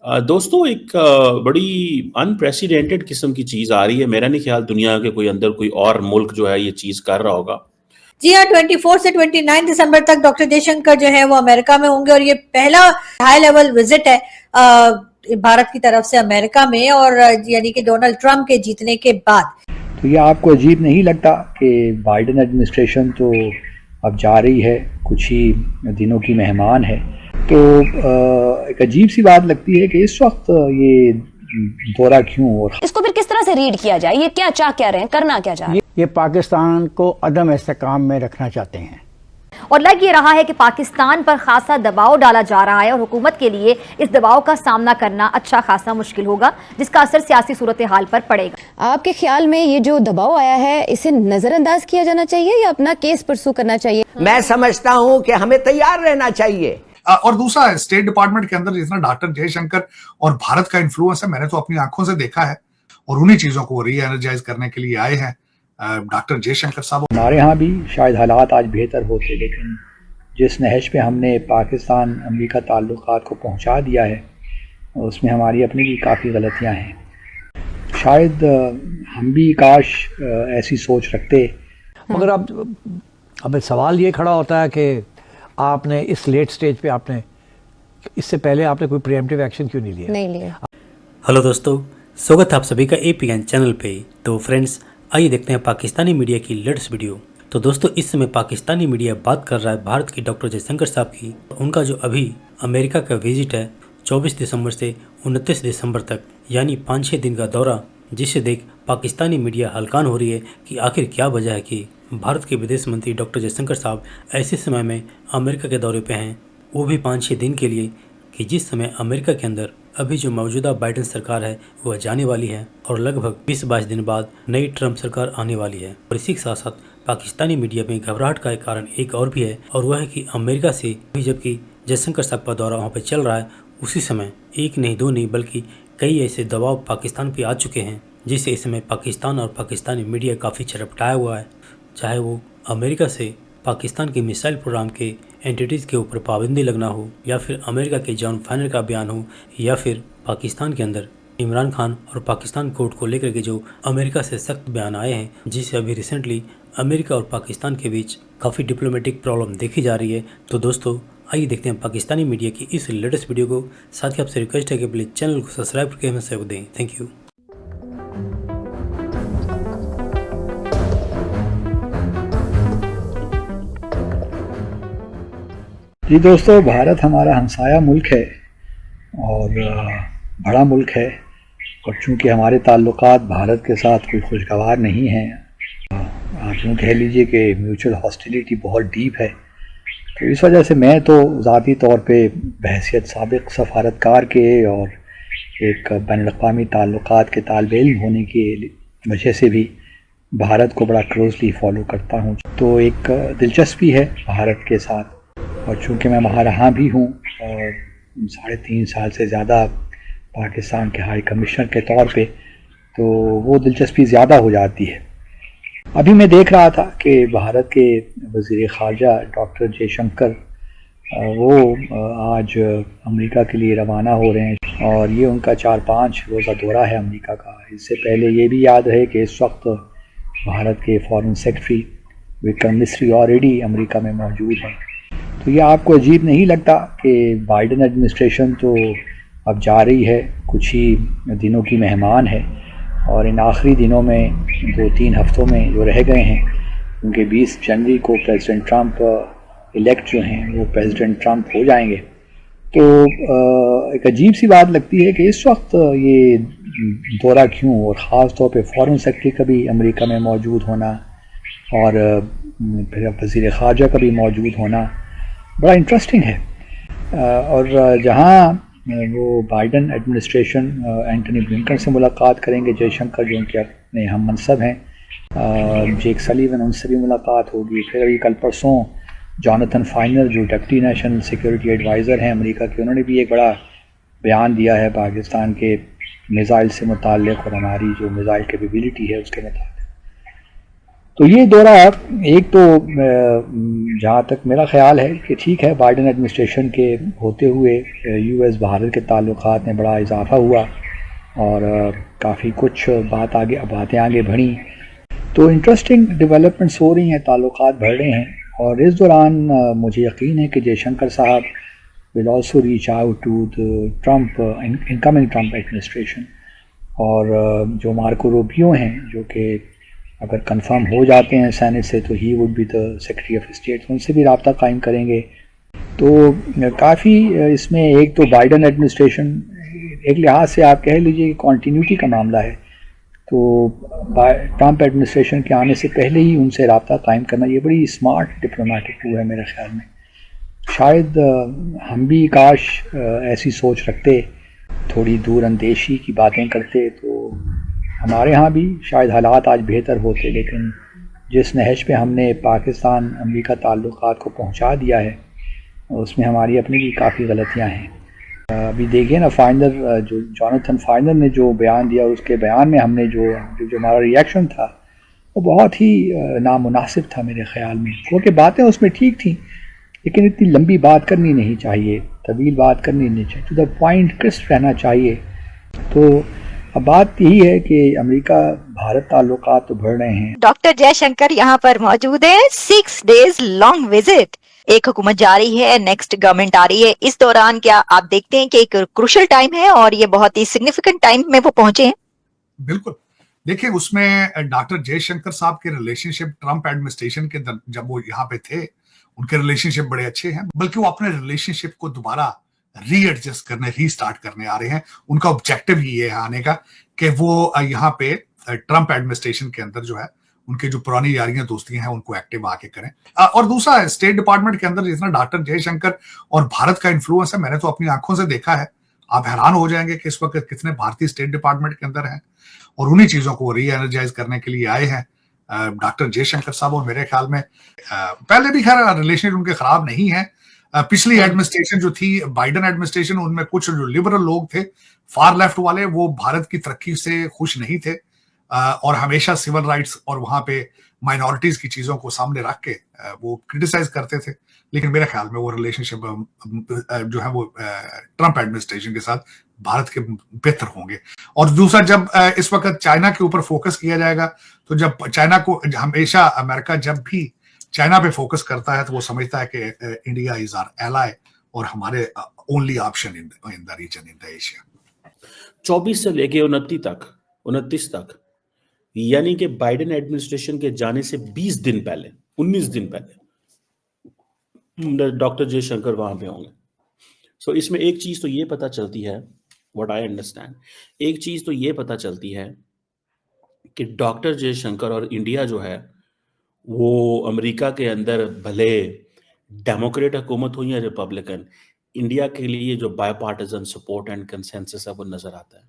दोस्तों एक बड़ी अनप्रेसिडेंटेड किस्म की चीज़ आ रही है। मेरा नहीं ख्याल दुनिया के कोई अंदर कोई और मुल्क जो है ये चीज़ कर रहा होगा। जी हाँ, 24 से 29 दिसंबर तक डॉक्टर जयशंकर जो है वो अमेरिका में होंगे और ये पहला हाई लेवल विजिट है भारत की तरफ से अमेरिका में, और यानी कि डोनाल्ड ट्रंप के जीतने के बाद। तो ये आपको अजीब नहीं लगता कि बाइडेन एडमिनिस्ट्रेशन तो अब जा रही है, कुछ ही दिनों की मेहमान है, तो एक अजीब सी बात लगती है कि इस वक्त ये दौरा क्यों हो रहा है। इसको फिर किस तरह से रीड किया जाए? ये क्या चाह क्या रहे हैं, करना क्या चाह रहे हैं? ये पाकिस्तान को अदम इस्तेकाम में रखना चाहते हैं और लग ये रहा है कि पाकिस्तान पर खासा दबाव डाला जा रहा है और हुकूमत के लिए इस दबाव का सामना करना अच्छा खासा मुश्किल होगा, जिसका असर सियासी सूरत हाल पर पड़ेगा। आपके ख्याल में ये जो दबाव आया है इसे नजरअंदाज किया जाना चाहिए या अपना केस परसू करना चाहिए? मैं समझता हूं कि हमें तैयार रहना चाहिए। और दूसरा, स्टेट डिपार्टमेंट के अंदर जितना डॉक्टर जयशंकर और भारत का इन्फ्लुएंस है, मैंने तो अपनी आंखों से देखा है, और उन्हीं चीजों को री एनर्जाइज करने के लिए आए हैं डॉक्टर जयशंकर साहब। हमारे यहाँ भी शायद हालात आज बेहतर होते, लेकिन जिस नहज पे हमने पाकिस्तान अमेरिका ताल्लुकात को पहुँचा दिया है उसमें हमारी अपनी भी काफ़ी गलतियाँ हैं। शायद हम भी काश ऐसी सोच रखते। मगर अब सवाल ये खड़ा होता है कि आपने इस लेट स्टेज पे आपने इससे पहले आपने कोई प्रिएम्प्टिव एक्शन क्यों नहीं लिया? हेलो दोस्तों, स्वागत है आप सभी का APN चैनल पे। तो फ्रेंड्स, आइए देखते हैं पाकिस्तानी मीडिया की लेटेस्ट वीडियो। तो दोस्तों, इस समय पाकिस्तानी मीडिया बात कर रहा है भारत की डॉक्टर जयशंकर साहब की। उनका जो अभी अमेरिका का विजिट है 24 दिसंबर से 29 दिसंबर तक, यानी 5-6 दिन का दौरा, जिसे देख पाकिस्तानी मीडिया हलकान हो रही है कि आखिर क्या वजह है कि भारत के विदेश मंत्री डॉक्टर जयशंकर साहब ऐसे समय में अमेरिका के दौरे पे हैं, वो भी 5-6 दिन के लिए, कि जिस समय अमेरिका के अंदर अभी जो मौजूदा बाइडेन सरकार है वह जाने वाली है और लगभग 20-22 दिन बाद नई ट्रंप सरकार आने वाली है। और इसी के साथ साथ पाकिस्तानी मीडिया में घबराहट का एक कारण एक और भी है, और वह है कि अमेरिका से भी जबकि जयशंकर साहब का दौरा वहाँ पर चल रहा है, उसी समय एक नहीं दो नहीं बल्कि कई ऐसे दबाव पाकिस्तान पे आ चुके हैं, जिससे इस समय पाकिस्तान और पाकिस्तानी मीडिया काफ़ी छटपटाया हुआ है। चाहे वो अमेरिका से पाकिस्तान के मिसाइल प्रोग्राम के एंटिटीज़ के ऊपर पाबंदी लगना हो, या फिर अमेरिका के जॉन फाइनर का बयान हो, या फिर पाकिस्तान के अंदर इमरान खान और पाकिस्तान कोर्ट को लेकर के जो अमेरिका से सख्त बयान आए हैं, जिससे अभी रिसेंटली अमेरिका और पाकिस्तान के बीच काफ़ी डिप्लोमेटिक प्रॉब्लम देखी जा रही है। तो दोस्तों, आइए देखते हैं पाकिस्तानी मीडिया की इस लेटेस्ट वीडियो को। साथ ही आपसे रिक्वेस्ट है कि प्लीज़ चैनल को सब्सक्राइब करके हमें सहयोग दें। Thank you. जी दोस्तों, भारत हमारा हमसाया मुल्क है और बड़ा मुल्क है, और चूँकि हमारे ताल्लुकात भारत के साथ कोई खुशगवार नहीं हैं, आप यूँ कह लीजिए कि म्यूचुअल हॉस्टिलिटी बहुत डीप है, तो इस वजह से मैं तो ज़ाती तौर पे बहैसियत साबिक़ सफारतकार के और एक बैनुल-अक़वामी ताल्लुकात के तालिब इल्म होने की वजह से भी भारत को बड़ा क्लोज़ली फॉलो करता हूँ। तो एक दिलचस्पी है भारत के साथ, और चूँकि मैं वहाँ रहा भी हूँ और 3.5 साल से ज़्यादा पाकिस्तान के हाई कमिश्नर के तौर पे, तो वो दिलचस्पी ज़्यादा हो जाती है। अभी मैं देख रहा था कि भारत के वज़ीर ख़ारजा डॉक्टर जयशंकर वो आज अमेरिका के लिए रवाना हो रहे हैं, और ये उनका 4-5 रोज़ा दौरा है अमेरिका का। इससे पहले ये भी याद रहे कि इस वक्त भारत के foreign secretary Vikram Misri already America में मौजूद हैं। तो ये आपको अजीब नहीं लगता कि बाइडेन एडमिनिस्ट्रेशन तो अब जा रही है, कुछ ही दिनों की मेहमान है, और इन आखिरी दिनों में 2-3 हफ्तों में जो रह गए हैं, क्योंकि 20 जनवरी को प्रेसिडेंट ट्रंप इलेक्ट जो हैं वो प्रेसिडेंट ट्रंप हो जाएंगे, तो एक अजीब सी बात लगती है कि इस वक्त ये दौरा क्यों, और ख़ास तौर पे फॉरेन सेक्रेटरी का भी अमेरिका में मौजूद होना और फिर वज़ीर ख़ारजा का भी मौजूद होना बड़ा इंटरेस्टिंग है। और जहाँ वो बाइडेन एडमिनिस्ट्रेशन एंटनी ब्लिंकन से मुलाकात करेंगे, जयशंकर जो उनके अपने हम मनसब हैं, जेक सलीवन, उनसे भी मुलाकात होगी। फिर अभी कल परसों जॉनथन फाइनर जो डिप्टी नेशनल सिक्योरिटी एडवाइज़र हैं अमेरिका के, उन्होंने भी एक बड़ा बयान दिया है पाकिस्तान के मिसाइल से मुताल्लिक़ और हमारी जो मिसाइल कैपेबिलिटी है उसके मुताबिक। तो ये दौरा एक तो जहाँ तक मेरा ख्याल है कि ठीक है, बाइडेन एडमिनिस्ट्रेशन के होते हुए यूएस भारत के ताल्लुकात में बड़ा इजाफा हुआ और काफ़ी कुछ बातें आगे बढ़ी, तो इंटरेस्टिंग डेवलपमेंट्स हो रही हैं, ताल्लुकात बढ़ रहे हैं। और इस दौरान मुझे यकीन है कि जयशंकर साहब will also reach out to the incoming Trump administration, और जो मार्को रूबियो हैं, जो कि अगर कंफर्म हो जाते हैं सेनेट से, तो he would be the secretary of state, उनसे भी रब्ता कायम करेंगे। तो काफ़ी इसमें एक तो बाइडेन एडमिनिस्ट्रेशन, एक लिहाज से आप कह लीजिए कॉन्टीन्यूटी का मामला है, तो ट्रम्प एडमिनिस्ट्रेशन के आने से पहले ही उनसे रब्ता कायम करना, ये बड़ी स्मार्ट डिप्लोमेटिक मूव है मेरे ख्याल में। शायद हम भी काश ऐसी सोच रखते, थोड़ी दूर अंदेशी की बातें करते, तो हमारे यहाँ भी शायद हालात आज बेहतर होते। लेकिन जिस नहज पे हमने पाकिस्तान अमेरिका ताल्लुकात को पहुँचा दिया है, उसमें हमारी अपनी भी काफ़ी गलतियाँ हैं। अभी देखिए ना, फाइनर जो जॉनथन फाइनर ने जो बयान दिया, उसके बयान में हमने जो हमारा रिएक्शन था, वो बहुत ही नामुनासिब था मेरे ख्याल में। क्योंकि बातें उसमें ठीक थी, लेकिन इतनी लंबी बात करनी नहीं चाहिए, तवील बात करनी नहीं चाहिए, टू द पॉइंट क्रिस्प रहना चाहिए। तो अब बात यही है कि अमेरिका भारत ताल्लुकात तो बढ़ रहे हैं। डॉक्टर जयशंकर यहाँ पर मौजूद है। 6 days लॉन्ग विजिट, एक हुकूमत जा रही है, नेक्स्ट गवर्नमेंट आ रही है। इस दौरान क्या आप देखते हैं कि एक क्रूशियल टाइम है और ये बहुत ही सिग्निफिकेंट टाइम में वो पहुंचे हैं? बिल्कुल, देखिए उसमें डॉक्टर जयशंकर साहब के रिलेशनशिप ट्रम्प एडमिनिस्ट्रेशन के जब वो यहाँ पे थे, उनके रिलेशनशिप बड़े अच्छे हैं, बल्कि वो अपने रिलेशनशिप को दोबारा रीएडजस्ट करने, रीस्टार्ट करने आ रहे हैं। उनका ऑब्जेक्टिव ही है आने का कि वो यहाँ पे ट्रम्प एडमिनिस्ट्रेशन के अंदर जो है, उनके जो पुरानी यारियां दोस्तियां हैं, उनको एक्टिव आके करें। और दूसरा, स्टेट डिपार्टमेंट के अंदर जितना डॉक्टर जयशंकर और भारत का इन्फ्लुएंस है, मैंने तो अपनी आंखों से देखा है। आप हैरान हो जाएंगे कि इस वक्त कितने भारतीय स्टेट डिपार्टमेंट के अंदर हैं, और उन्हीं चीजों को री एनर्जाइज करने के लिए आए हैं डॉक्टर जयशंकर साहब। और मेरे ख्याल में पहले भी खैर रिलेशन उनके खराब नहीं है। पिछली एडमिनिस्ट्रेशन जो थी, बाइडेन एडमिनिस्ट्रेशन, उनमें कुछ जो लिबरल लोग थे, फार लेफ्ट वाले, वो भारत की तरक्की से खुश नहीं थे और हमेशा सिविल राइट्स और वहां पे माइनॉरिटीज की चीजों को सामने रख के वो क्रिटिसाइज करते थे। लेकिन मेरे ख्याल में वो रिलेशनशिप जो है वो ट्रम्प एडमिनिस्ट्रेशन के साथ भारत के बेहतर होंगे। और दूसरा, जब इस वक्त चाइना के ऊपर फोकस किया जाएगा, तो जब चाइना को, हमेशा अमेरिका जब भी चाइना पे फोकस करता है, तो वो समझता है कि इंडिया इज आवर एलाय और हमारे only option in the region, in the Asia. 24 से लेके 29 तक, यानी कि बाइडेन एडमिनिस्ट्रेशन के जाने से 20 दिन पहले, 19 दिन पहले डॉक्टर जयशंकर वहां पे होंगे। सो इसमें एक चीज तो ये पता चलती है, व्हाट आई अंडरस्टैंड, एक चीज तो ये पता चलती है कि डॉक्टर जयशंकर और इंडिया जो है, वो अमेरिका के अंदर भले डेमोक्रेट हुकूमत हो या रिपब्लिकन, इंडिया के लिए जो बायपार्टिजन सपोर्ट एंड कंसेंसस है वो नजर आता है।